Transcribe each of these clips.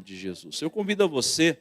de Jesus. Eu convido a você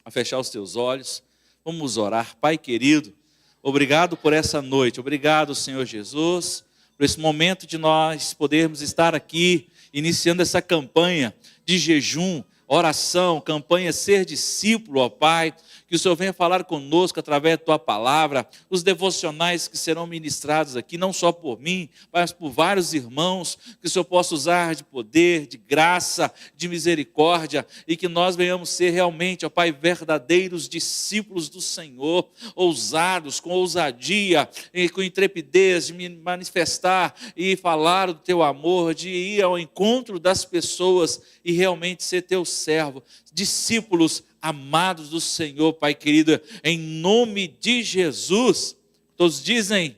a fechar os teus olhos. Vamos orar. Pai querido, obrigado por essa noite. Obrigado, Senhor Jesus, por esse momento de nós podermos estar aqui, iniciando essa campanha de jejum, oração, campanha Ser Discípulo, ó Pai. Que o Senhor venha falar conosco através da Tua palavra, os devocionais que serão ministrados aqui, não só por mim, mas por vários irmãos, que o Senhor possa usar de poder, de graça, de misericórdia, e que nós venhamos ser realmente, ó Pai, verdadeiros discípulos do Senhor, ousados, com ousadia e com intrepidez, de me manifestar e falar do Teu amor, de ir ao encontro das pessoas e realmente ser Teu servo, discípulos amados do Senhor, Pai querido, em nome de Jesus. Todos dizem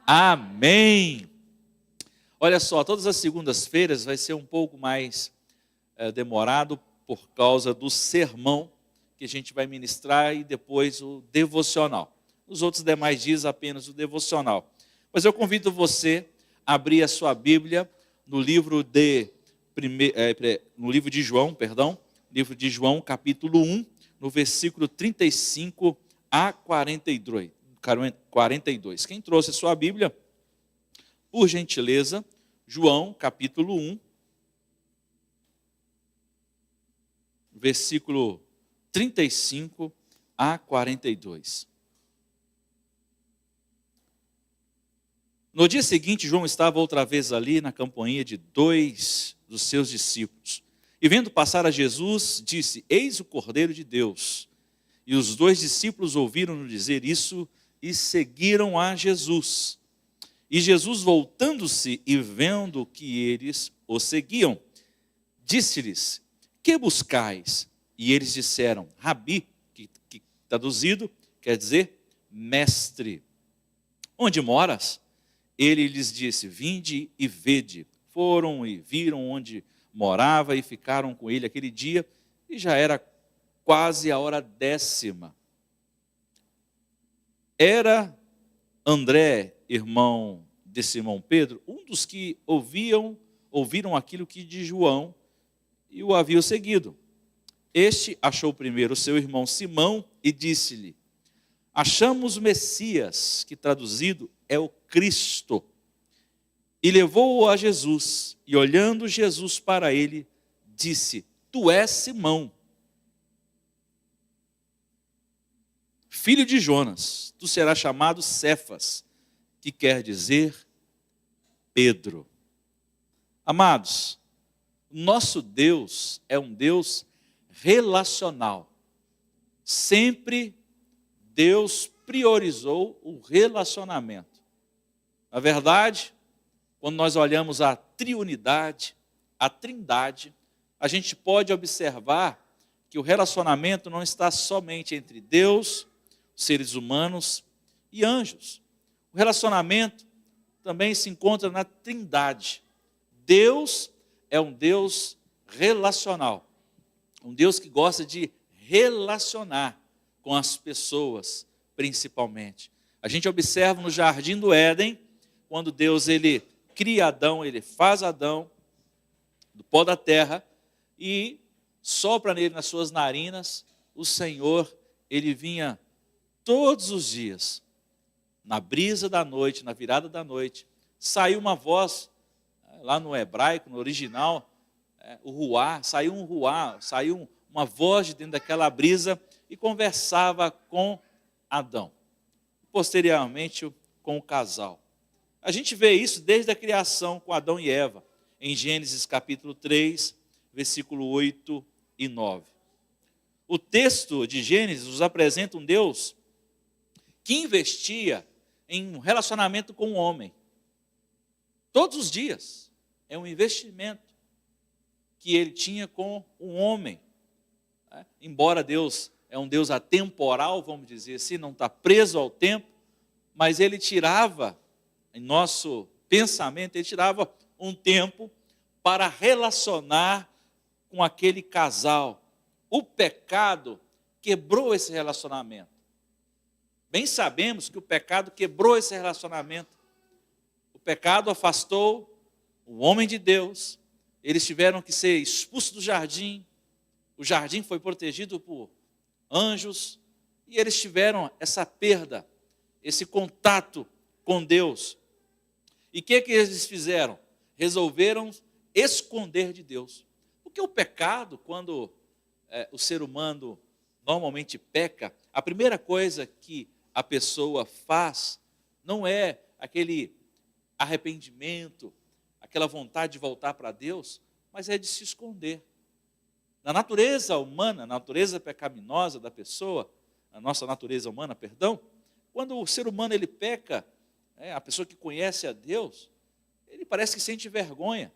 amém. Olha só, todas as segundas-feiras vai ser um pouco mais demorado por causa do sermão que a gente vai ministrar e depois o devocional. Nos outros demais dias apenas o devocional. Mas eu convido você a abrir a sua Bíblia no livro de João, livro de João, capítulo 1, no versículo 35 a 42. Quem trouxe a sua Bíblia, por gentileza, João, capítulo 1, versículo 35 a 42. No dia seguinte, João estava outra vez ali na companhia de 2 dos seus discípulos. E vendo passar a Jesus, disse: Eis o Cordeiro de Deus. E os 2 discípulos ouviram-no dizer isso e seguiram a Jesus. E Jesus, voltando-se e vendo que eles o seguiam, disse-lhes: Que buscais? E eles disseram: Rabi, que traduzido quer dizer mestre. Onde moras? Ele lhes disse: Vinde e vede. Foram e viram onde morava e ficaram com ele aquele dia, e já era quase a hora 10ª. Era André, irmão de Simão Pedro, um dos que ouviram aquilo que de João e o haviam seguido. Este achou primeiro o seu irmão Simão e disse-lhe: Achamos o Messias, que traduzido é o Cristo. E levou-o a Jesus, e olhando Jesus para ele, disse: Tu és Simão, filho de Jonas, tu serás chamado Cefas, que quer dizer Pedro. Amados, nosso Deus é um Deus relacional. Sempre Deus priorizou o relacionamento. Na verdade, quando nós olhamos a triunidade, a trindade, a gente pode observar que o relacionamento não está somente entre Deus, seres humanos e anjos. O relacionamento também se encontra na trindade. Deus é um Deus relacional, um Deus que gosta de relacionar com as pessoas, principalmente. A gente observa no jardim do Éden, quando Deus ele cria Adão, ele faz Adão do pó da terra e sopra nele nas suas narinas. O Senhor, ele vinha todos os dias, na brisa da noite, na virada da noite, saiu uma voz, lá no hebraico, no original, o ruá, saiu uma voz de dentro daquela brisa e conversava com Adão, posteriormente com o casal. A gente vê isso desde a criação com Adão e Eva, em Gênesis capítulo 3, versículo 8 e 9. O texto de Gênesis nos apresenta um Deus que investia em um relacionamento com o homem. Todos os dias, é um investimento que ele tinha com o homem. Embora Deus é um Deus atemporal, vamos dizer assim, não está preso ao tempo, mas ele tirava, em nosso pensamento, ele tirava um tempo para relacionar com aquele casal. O pecado quebrou esse relacionamento. Bem sabemos que o pecado quebrou esse relacionamento. O pecado afastou o homem de Deus. Eles tiveram que ser expulsos do jardim. o jardim foi protegido por anjos, e eles tiveram essa perda, esse contato com Deus. E o que eles fizeram? Resolveram esconder de Deus. Porque o pecado, quando o ser humano normalmente peca, a primeira coisa que a pessoa faz não é aquele arrependimento, aquela vontade de voltar para Deus, mas é de se esconder. Na natureza humana, na natureza pecaminosa da pessoa, a nossa natureza humana, perdão, quando o ser humano ele peca, a pessoa que conhece a Deus, ele parece que sente vergonha,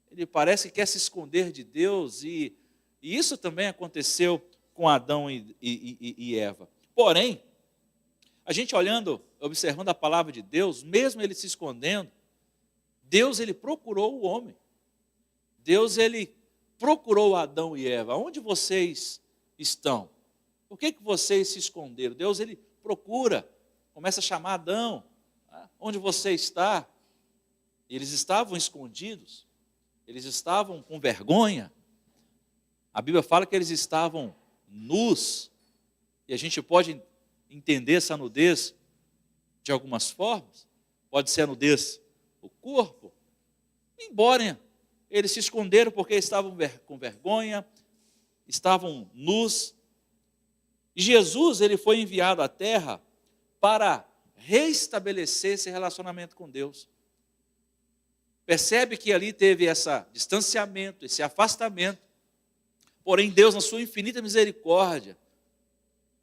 ele parece que quer se esconder de Deus, e isso também aconteceu com Adão e Eva. Porém, a gente olhando, observando a palavra de Deus, mesmo ele se escondendo, Deus ele procurou o homem. Deus ele procurou Adão e Eva. Onde vocês estão? Por que vocês se esconderam? Deus ele procura, começa a chamar Adão. Onde você está? Eles estavam escondidos. Eles estavam com vergonha. A Bíblia fala que eles estavam nus. E a gente pode entender essa nudez de algumas formas. Pode ser a nudez do corpo. Embora eles se esconderam porque estavam com vergonha, estavam nus. E Jesus ele foi enviado à terra para restabelecer esse relacionamento com Deus. Percebe que ali teve esse distanciamento, esse afastamento. Porém, Deus, na sua infinita misericórdia,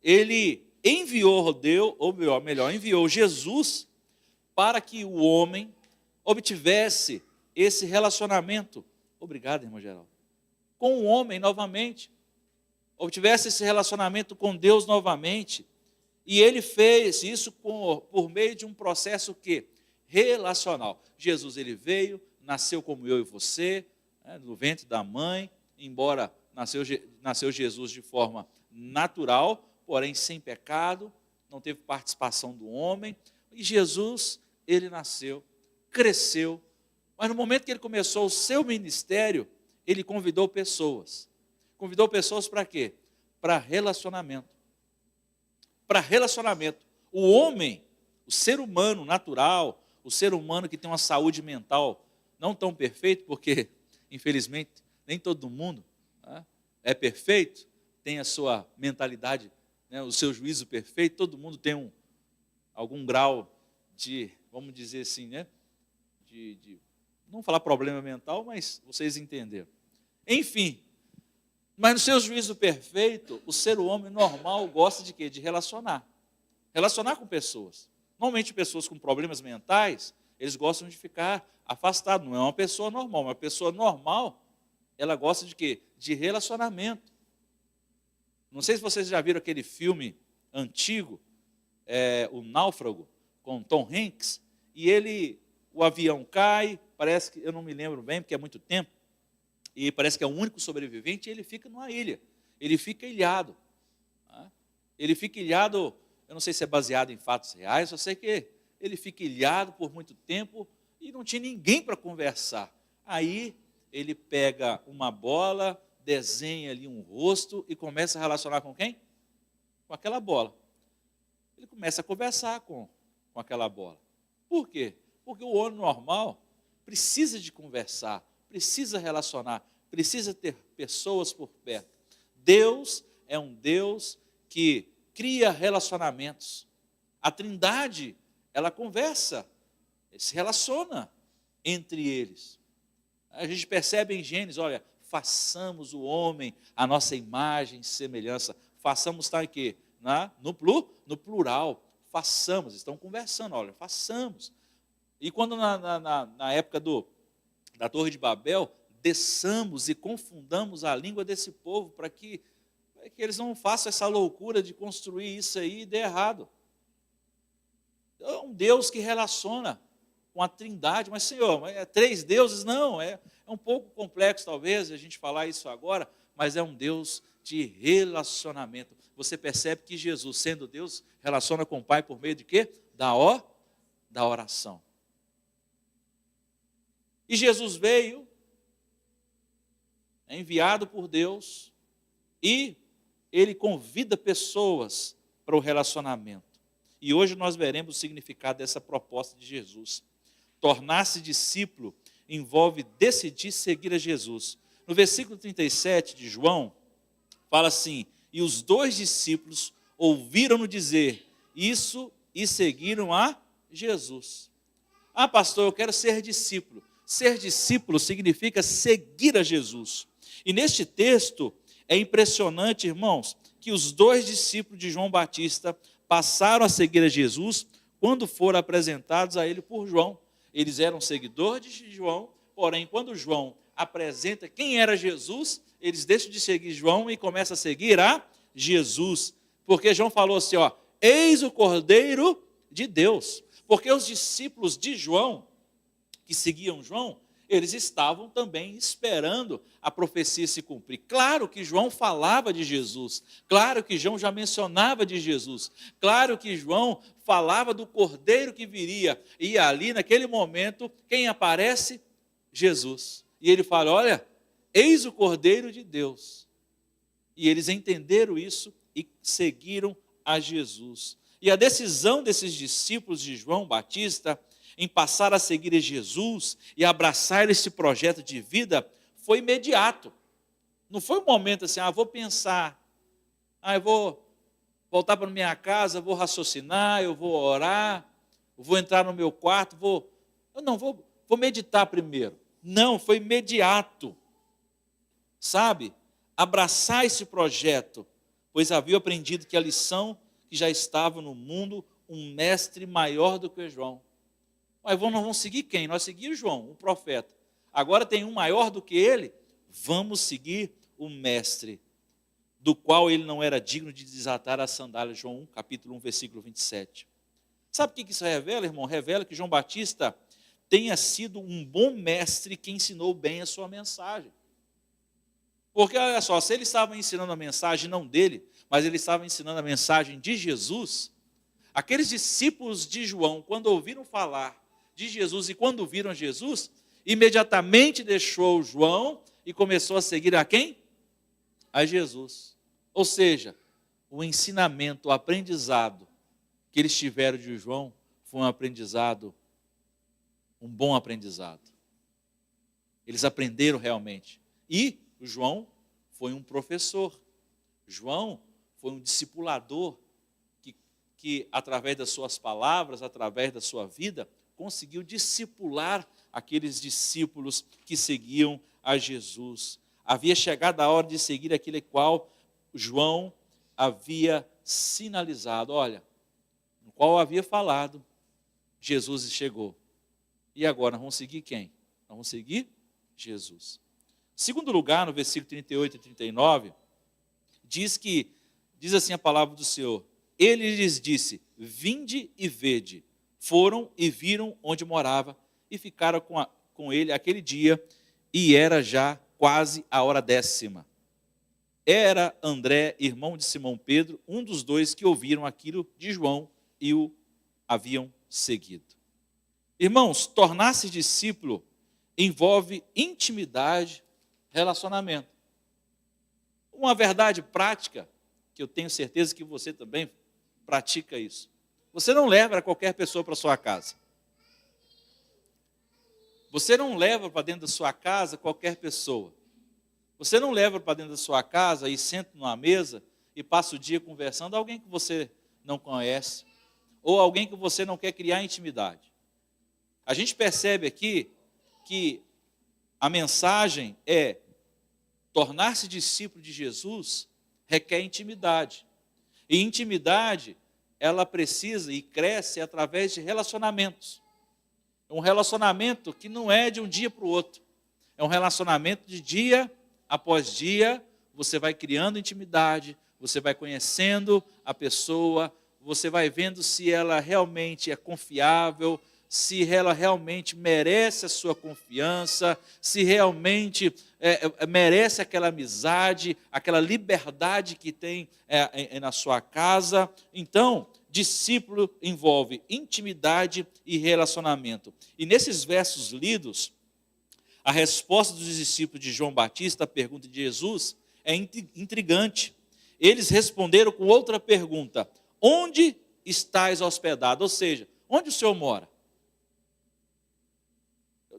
ele enviou enviou Jesus para que o homem obtivesse esse relacionamento, obrigado, irmão Geraldo, com o homem novamente, obtivesse esse relacionamento com Deus novamente, e ele fez isso por meio de um processo relacional. Jesus ele veio, nasceu como eu e você, no ventre da mãe, embora nasceu Jesus de forma natural, porém sem pecado, não teve participação do homem, e Jesus, ele nasceu, cresceu, mas no momento que ele começou o seu ministério, ele convidou pessoas. Convidou pessoas para quê? Para relacionamento. Para relacionamento. O homem, o ser humano natural, o ser humano que tem uma saúde mental não tão perfeita, porque, infelizmente, nem todo mundo é perfeito, tem a sua mentalidade, o seu juízo perfeito, todo mundo tem algum grau de, vamos dizer assim, não falar problema mental, mas vocês entenderam. Enfim, mas no seu juízo perfeito, o ser humano normal gosta de quê? De relacionar. Relacionar com pessoas. Normalmente pessoas com problemas mentais, eles gostam de ficar afastados. Não é uma pessoa normal. Uma pessoa normal, ela gosta de quê? De relacionamento. Não sei se vocês já viram aquele filme antigo, O Náufrago, com Tom Hanks, e o avião cai, parece que, eu não me lembro bem, porque é muito tempo, e parece que é o único sobrevivente, e ele fica numa ilha, ele fica ilhado. Ele fica ilhado, eu não sei se é baseado em fatos reais, só sei que ele fica ilhado por muito tempo, e não tinha ninguém para conversar. Aí ele pega uma bola, desenha ali um rosto, e começa a relacionar com quem? Com aquela bola. Ele começa a conversar com aquela bola. Por quê? Porque o homem normal precisa de conversar, precisa relacionar, precisa ter pessoas por perto. Deus é um Deus que cria relacionamentos. A Trindade, ela conversa, se relaciona entre eles. A gente percebe em Gênesis, olha, façamos o homem a nossa imagem e semelhança. Façamos está em quê? No plural. Façamos, estão conversando, olha, façamos. E quando na época da Torre de Babel, desçamos e confundamos a língua desse povo para que eles não façam essa loucura de construir isso aí e dê errado. É um Deus que relaciona com a Trindade, mas Senhor, é 3 deuses? Não, é um pouco complexo talvez a gente falar isso agora, mas é um Deus de relacionamento. Você percebe que Jesus, sendo Deus, relaciona com o Pai por meio de quê? Da oração. E Jesus veio, enviado por Deus, E ele convida pessoas para o relacionamento. E hoje nós veremos o significado dessa proposta de Jesus. Tornar-se discípulo envolve decidir seguir a Jesus. No versículo 37 de João, fala assim: e os 2 discípulos ouviram-no dizer isso e seguiram a Jesus. Ah, pastor, eu quero ser discípulo. Ser discípulo significa seguir a Jesus. E neste texto é impressionante, irmãos, que os 2 discípulos de João Batista passaram a seguir a Jesus quando foram apresentados a ele por João. Eles eram seguidores de João, porém, quando João apresenta quem era Jesus, eles deixam de seguir João e começam a seguir a Jesus. Porque João falou assim, ó, eis o Cordeiro de Deus. Porque os discípulos de João, que seguiam João, eles estavam também esperando a profecia se cumprir. Claro que João falava de Jesus, claro que João já mencionava de Jesus, claro que João falava do Cordeiro que viria, e ali naquele momento, quem aparece? Jesus. E ele fala, olha, eis o Cordeiro de Deus. E eles entenderam isso e seguiram a Jesus. E a decisão desses discípulos de João Batista em passar a seguir a Jesus e abraçar esse projeto de vida foi imediato. Não foi um momento assim, vou pensar, eu vou voltar para minha casa, vou raciocinar, eu vou orar, eu vou entrar no meu quarto, vou meditar primeiro. Não, foi imediato. Sabe? Abraçar esse projeto, pois havia aprendido que a lição que já estava no mundo, um mestre maior do que João. Mas nós vamos seguir quem? Nós seguimos João, o profeta. Agora tem um maior do que ele, vamos seguir o mestre, do qual ele não era digno de desatar as sandálias. João 1, capítulo 1, versículo 27. Sabe o que isso revela, irmão? Revela que João Batista tenha sido um bom mestre que ensinou bem a sua mensagem. Porque, olha só, se ele estava ensinando a mensagem não dele, mas ele estava ensinando a mensagem de Jesus, aqueles discípulos de João, quando ouviram falar de Jesus e quando viram Jesus, imediatamente deixou João e começou a seguir a quem? A Jesus. Ou seja, o ensinamento, o aprendizado que eles tiveram de João foi um aprendizado, um bom aprendizado. Eles aprenderam realmente. E João foi um professor. João foi um discipulador que através das suas palavras, através da sua vida, conseguiu discipular aqueles discípulos que seguiam a Jesus. Havia chegado a hora de seguir aquele qual João havia sinalizado. Olha, no qual havia falado, Jesus chegou. E agora, nós vamos seguir quem? Nós vamos seguir Jesus. Segundo lugar, no versículo 38 e 39, diz assim a palavra do Senhor, ele lhes disse, vinde e vede. Foram e viram onde morava e ficaram com ele aquele dia, e era já quase a hora 10ª. Era André, irmão de Simão Pedro, um dos 2 que ouviram aquilo de João e o haviam seguido. Irmãos, tornar-se discípulo envolve intimidade, relacionamento. Uma verdade prática, que eu tenho certeza que você também pratica isso. Você não leva qualquer pessoa para sua casa. Você não leva para dentro da sua casa qualquer pessoa. Você não leva para dentro da sua casa e senta numa mesa e passa o dia conversando alguém que você não conhece ou alguém que você não quer criar intimidade. A gente percebe aqui que a mensagem é tornar-se discípulo de Jesus requer intimidade. E intimidade, ela precisa e cresce através de relacionamentos. Um relacionamento que não é de um dia para o outro. É um relacionamento de dia após dia, você vai criando intimidade, você vai conhecendo a pessoa, você vai vendo se ela realmente é confiável, se ela realmente merece a sua confiança, se realmente merece aquela amizade, aquela liberdade que tem na sua casa. Então, discípulo envolve intimidade e relacionamento. E nesses versos lidos, a resposta dos discípulos de João Batista à pergunta de Jesus é intrigante. Eles responderam com outra pergunta: onde estás hospedado? Ou seja, onde o Senhor mora?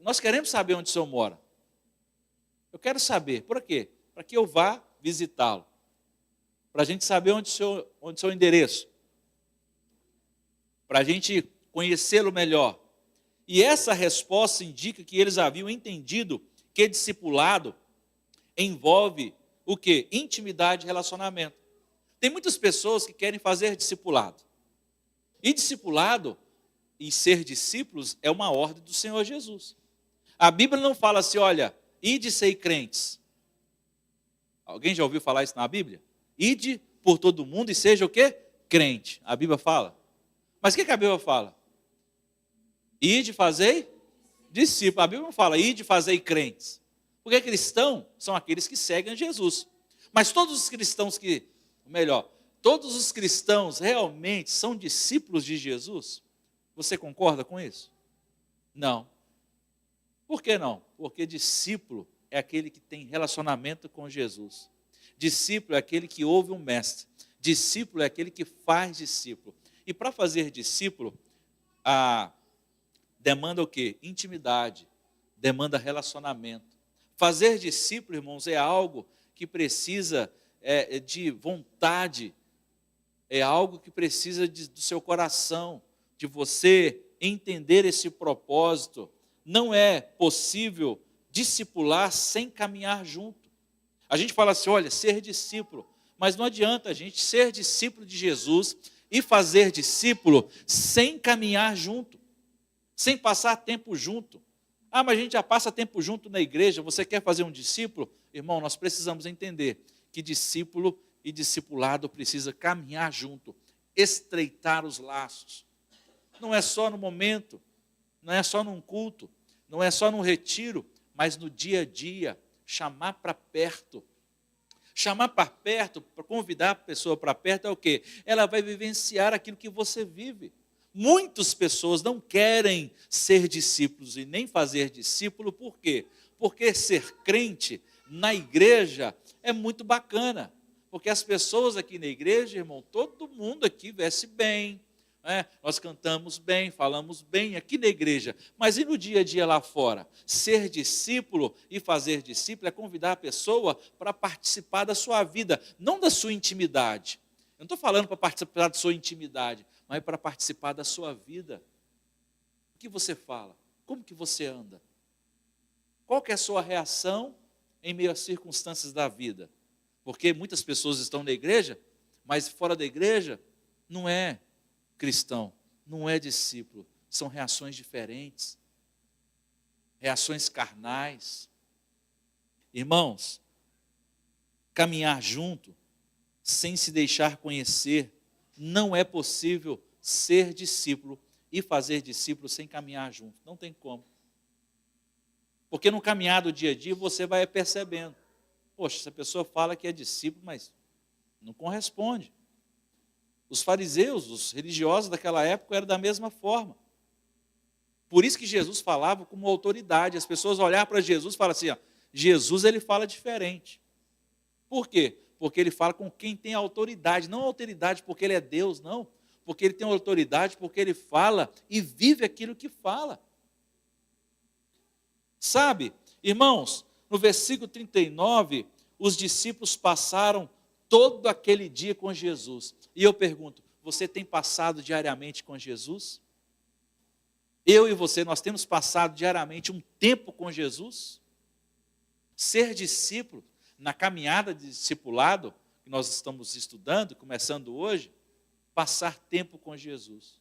Nós queremos saber onde o Senhor mora. Eu quero saber, por quê? Para que eu vá visitá-lo. Para a gente saber onde o seu endereço. Para a gente conhecê-lo melhor. E essa resposta indica que eles haviam entendido que discipulado envolve o quê? Intimidade e relacionamento. Tem muitas pessoas que querem fazer discipulado. E discipulado e ser discípulos é uma ordem do Senhor Jesus. A Bíblia não fala assim, olha, ide ser crentes. Alguém já ouviu falar isso na Bíblia? Ide por todo mundo e seja o quê? Crente. A Bíblia fala. Mas o que a Bíblia fala? Ide fazei discípulos. A Bíblia não fala ide fazei crentes. Porque cristão são aqueles que seguem Jesus. Mas todos os cristãos todos os cristãos realmente são discípulos de Jesus? Você concorda com isso? Não. Por que não? Porque discípulo é aquele que tem relacionamento com Jesus. Discípulo é aquele que ouve um mestre. Discípulo é aquele que faz discípulo. E para fazer discípulo, demanda o quê? Intimidade, demanda relacionamento. Fazer discípulo, irmãos, é algo que precisa de vontade, é algo que precisa do seu coração, de você entender esse propósito. Não é possível discipular sem caminhar junto. A gente fala assim, olha, ser discípulo, mas não adianta a gente ser discípulo de Jesus e fazer discípulo sem caminhar junto, sem passar tempo junto. Ah, mas a gente já passa tempo junto na igreja, você quer fazer um discípulo? Irmão, nós precisamos entender que discípulo e discipulado precisa caminhar junto, estreitar os laços. Não é só no momento, não é só num culto, não é só num retiro, mas no dia a dia, chamar para perto. Chamar para perto, para convidar a pessoa para perto é o quê? Ela vai vivenciar aquilo que você vive. Muitas pessoas não querem ser discípulos e nem fazer discípulo, por quê? Porque ser crente na igreja é muito bacana. Porque as pessoas aqui na igreja, irmão, todo mundo aqui veste bem, nós cantamos bem, falamos bem aqui na igreja, mas e no dia a dia lá fora? Ser discípulo e fazer discípulo é convidar a pessoa para participar da sua vida, não da sua intimidade. Eu não estou falando para participar da sua intimidade, mas para participar da sua vida. O que você fala? Como que você anda? Qual que é a sua reação em meio às circunstâncias da vida? Porque muitas pessoas estão na igreja, mas fora da igreja não é cristão, não é discípulo, são reações diferentes, reações carnais. Irmãos, caminhar junto, sem se deixar conhecer, não é possível ser discípulo e fazer discípulo sem caminhar junto, não tem como. Porque no caminhar do dia a dia você vai percebendo, poxa, essa pessoa fala que é discípulo, mas não corresponde. Os fariseus, os religiosos daquela época eram da mesma forma. Por isso que Jesus falava como autoridade. As pessoas olhavam para Jesus e falavam assim, Jesus ele fala diferente. Por quê? Porque ele fala com quem tem autoridade. Não autoridade porque ele é Deus, não. Porque ele tem autoridade porque ele fala e vive aquilo que fala. Sabe, irmãos, no versículo 39, os discípulos passaram todo aquele dia com Jesus. E eu pergunto, você tem passado diariamente com Jesus? Eu e você, nós temos passado diariamente um tempo com Jesus? Ser discípulo, na caminhada de discipulado, que nós estamos estudando, começando hoje, passar tempo com Jesus.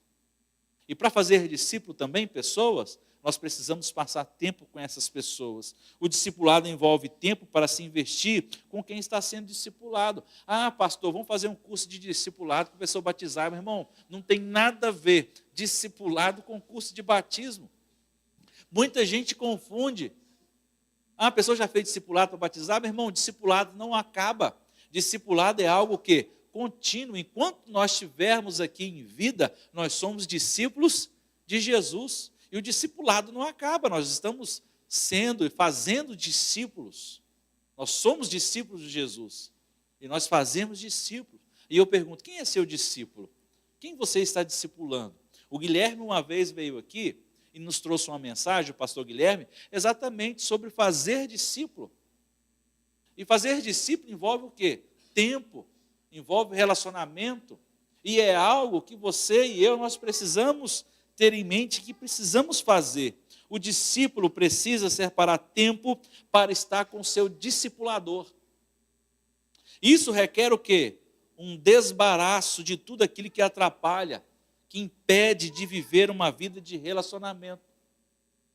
E para fazer discípulo também, pessoas, nós precisamos passar tempo com essas pessoas. O discipulado envolve tempo para se investir com quem está sendo discipulado. Ah, pastor, vamos fazer um curso de discipulado para a pessoa batizar. Meu irmão, não tem nada a ver discipulado com curso de batismo. Muita gente confunde. Ah, a pessoa já fez discipulado para batizar? Meu irmão, discipulado não acaba. Discipulado é algo que contínuo. Enquanto nós estivermos aqui em vida, nós somos discípulos de Jesus. E o discipulado não acaba, nós estamos sendo e fazendo discípulos. Nós somos discípulos de Jesus. E nós fazemos discípulos. E eu pergunto, quem é seu discípulo? Quem você está discipulando? O Guilherme uma vez veio aqui e nos trouxe uma mensagem, o pastor Guilherme, exatamente sobre fazer discípulo. E fazer discípulo envolve o quê? Tempo, envolve relacionamento. E é algo que você e eu, nós precisamos ter em mente, que precisamos fazer. O discípulo precisa separar tempo para estar com o seu discipulador. Isso requer o quê? Um desbaraço de tudo aquilo que atrapalha, que impede de viver uma vida de relacionamento.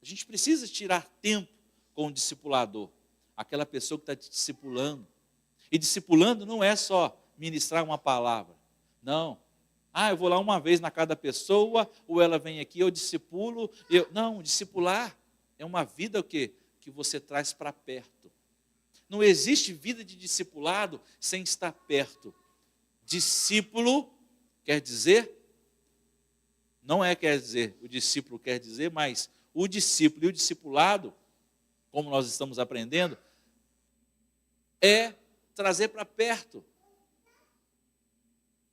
A gente precisa tirar tempo com o discipulador, aquela pessoa que está te discipulando. E discipulando não é só ministrar uma palavra. Não. Eu vou lá uma vez na casa da pessoa, ou ela vem aqui, eu discipulo. Não, discipular é uma vida o quê? Que você traz para perto. Não existe vida de discipulado sem estar perto. Discípulo quer dizer, o discípulo quer dizer, mas o discípulo e o discipulado, como nós estamos aprendendo, é trazer para perto.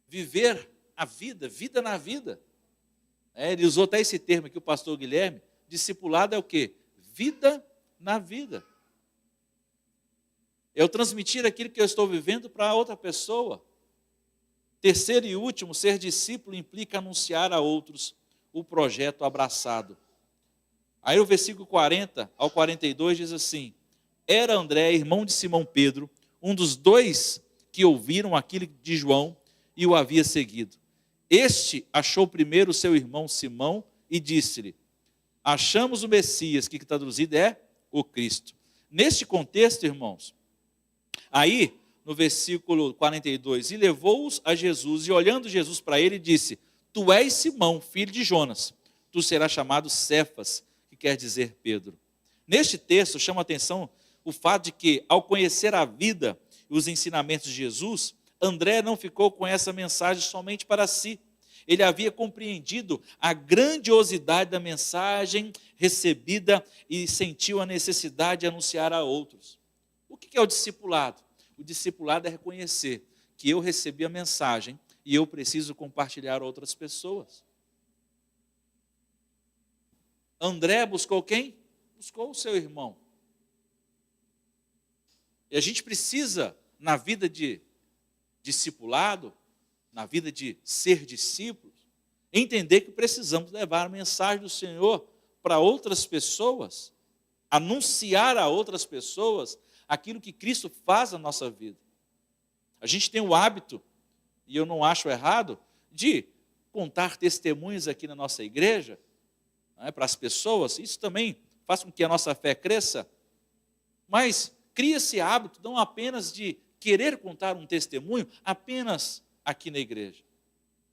Viver a vida, vida na vida. Ele usou até esse termo aqui, o pastor Guilherme. Discipulado é o quê? Vida na vida. Eu transmitir aquilo que eu estou vivendo para outra pessoa. Terceiro e último, ser discípulo implica anunciar a outros o projeto abraçado. Aí o versículo 40 ao 42 diz assim: era André, irmão de Simão Pedro, um dos dois que ouviram aquilo de João e o havia seguido. Este achou primeiro o seu irmão Simão e disse-lhe: achamos o Messias, que traduzido é o Cristo. Neste contexto, irmãos, aí no versículo 42, e levou-os a Jesus, e olhando Jesus para ele, disse: tu és Simão, filho de Jonas, tu serás chamado Cefas, que quer dizer Pedro. Neste texto chama a atenção o fato de que, ao conhecer a vida e os ensinamentos de Jesus, André não ficou com essa mensagem somente para si. Ele havia compreendido a grandiosidade da mensagem recebida e sentiu a necessidade de anunciar a outros. O que é o discipulado? O discipulado é reconhecer que eu recebi a mensagem e eu preciso compartilhar a outras pessoas. André buscou quem? Buscou o seu irmão. E a gente precisa, na vida de discipulado, na vida de ser discípulos, entender que precisamos levar a mensagem do Senhor para outras pessoas, anunciar a outras pessoas aquilo que Cristo faz na nossa vida. A gente tem o hábito, e eu não acho errado, de contar testemunhos aqui na nossa igreja, para as pessoas. Isso também faz com que a nossa fé cresça, mas cria esse hábito não apenas de querer contar um testemunho apenas aqui na igreja,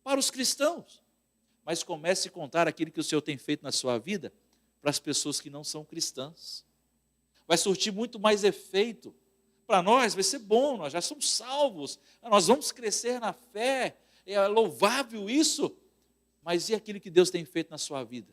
para os cristãos, mas comece a contar aquilo que o Senhor tem feito na sua vida para as pessoas que não são cristãs. Vai surtir muito mais efeito. Para nós vai ser bom, nós já somos salvos, nós vamos crescer na fé, é louvável isso, mas e aquilo que Deus tem feito na sua vida?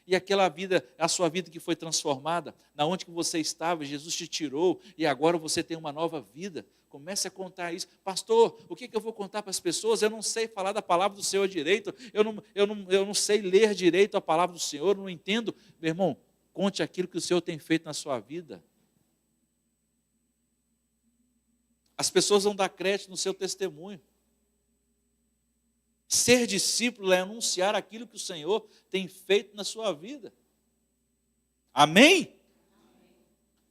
E aquela vida, a sua vida que foi transformada, na onde que você estava, Jesus te tirou, e agora você tem uma nova vida. Comece a contar isso. Pastor, o que eu vou contar para as pessoas? Eu não sei falar da palavra do Senhor direito, eu não sei ler direito a palavra do Senhor, eu não entendo. Meu irmão, conte aquilo que o Senhor tem feito na sua vida. As pessoas vão dar crédito no seu testemunho. Ser discípulo é anunciar aquilo que o Senhor tem feito na sua vida. Amém?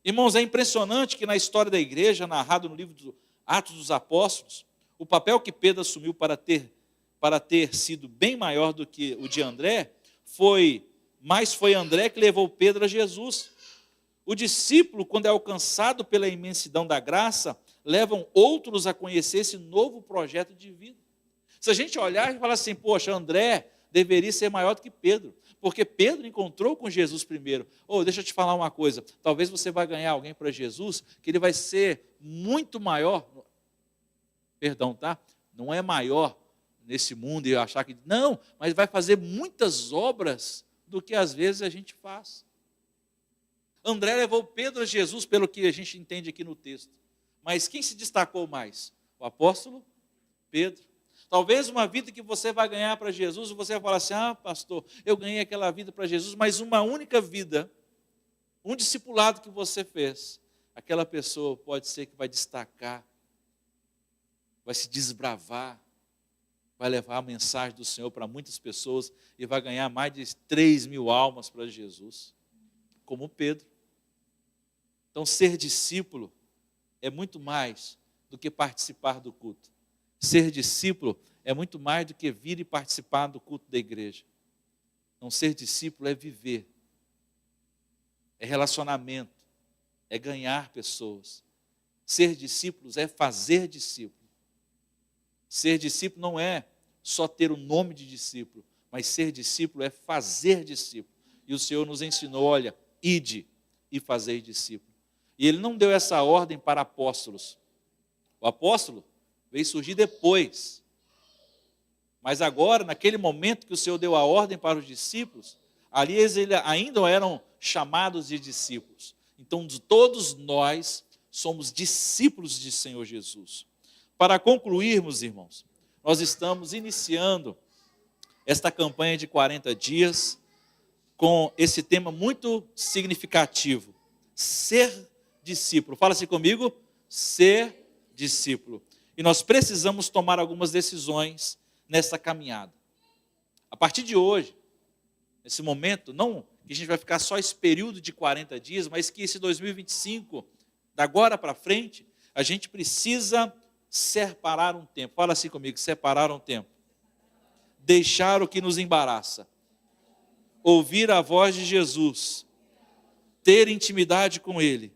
Irmãos, é impressionante que na história da igreja, narrado no livro dos Atos dos Apóstolos, o papel que Pedro assumiu para ter sido bem maior do que o de André, foi André que levou Pedro a Jesus. O discípulo, quando é alcançado pela imensidão da graça, levam outros a conhecer esse novo projeto de vida. Se a gente olhar e falar assim, poxa, André deveria ser maior do que Pedro, porque Pedro encontrou com Jesus primeiro. Deixa eu te falar uma coisa, talvez você vai ganhar alguém para Jesus, que ele vai ser muito maior, não é maior nesse mundo e achar que, não, mas vai fazer muitas obras do que às vezes a gente faz. André levou Pedro a Jesus, pelo que a gente entende aqui no texto. Mas quem se destacou mais? O apóstolo Pedro. Talvez uma vida que você vai ganhar para Jesus, você vai falar assim, pastor, eu ganhei aquela vida para Jesus, mas uma única vida, um discipulado que você fez, aquela pessoa pode ser que vai destacar, vai se desbravar, vai levar a mensagem do Senhor para muitas pessoas e vai ganhar mais de 3.000 almas para Jesus, como Pedro. Então, ser discípulo é muito mais do que participar do culto. Ser discípulo é muito mais do que vir e participar do culto da igreja. Então, ser discípulo é viver, é relacionamento, é ganhar pessoas. Ser discípulos é fazer discípulo. Ser discípulo não é só ter o nome de discípulo, mas ser discípulo é fazer discípulo. E o Senhor nos ensinou, olha, ide e fazei discípulo. E Ele não deu essa ordem para apóstolos. O apóstolo veio surgir depois. Mas agora, naquele momento que o Senhor deu a ordem para os discípulos, ali eles ainda eram chamados de discípulos. Então, todos nós somos discípulos de Senhor Jesus. Para concluirmos, irmãos, nós estamos iniciando esta campanha de 40 dias com esse tema muito significativo, ser discípulo. Fala assim comigo, ser discípulo. E nós precisamos tomar algumas decisões nessa caminhada. A partir de hoje, nesse momento, não que a gente vai ficar só esse período de 40 dias, mas que esse 2025, da agora para frente, a gente precisa separar um tempo. Fala assim comigo, separar um tempo. Deixar o que nos embaraça. Ouvir a voz de Jesus. Ter intimidade com Ele.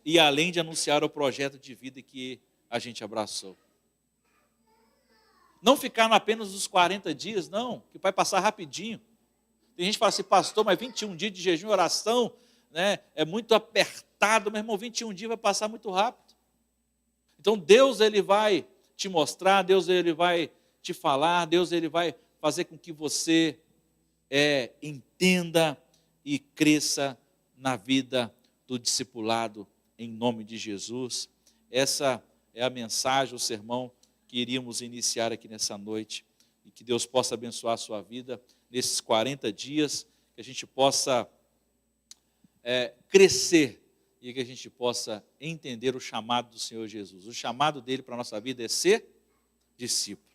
E além de anunciar o projeto de vida que a gente abraçou. Não ficar apenas nos 40 dias, não, que vai passar rapidinho. Tem gente que fala assim, pastor, mas 21 dias de jejum e oração, né, é muito apertado, meu irmão, 21 dias vai passar muito rápido. Então Deus ele vai te mostrar, Deus ele vai te falar, Deus ele vai fazer com que você entenda e cresça na vida do discipulado, em nome de Jesus. Essa é a mensagem, o sermão que iríamos iniciar aqui nessa noite. E que Deus possa abençoar a sua vida nesses 40 dias, que a gente possa crescer e que a gente possa entender o chamado do Senhor Jesus. O chamado dele para a nossa vida é ser discípulo.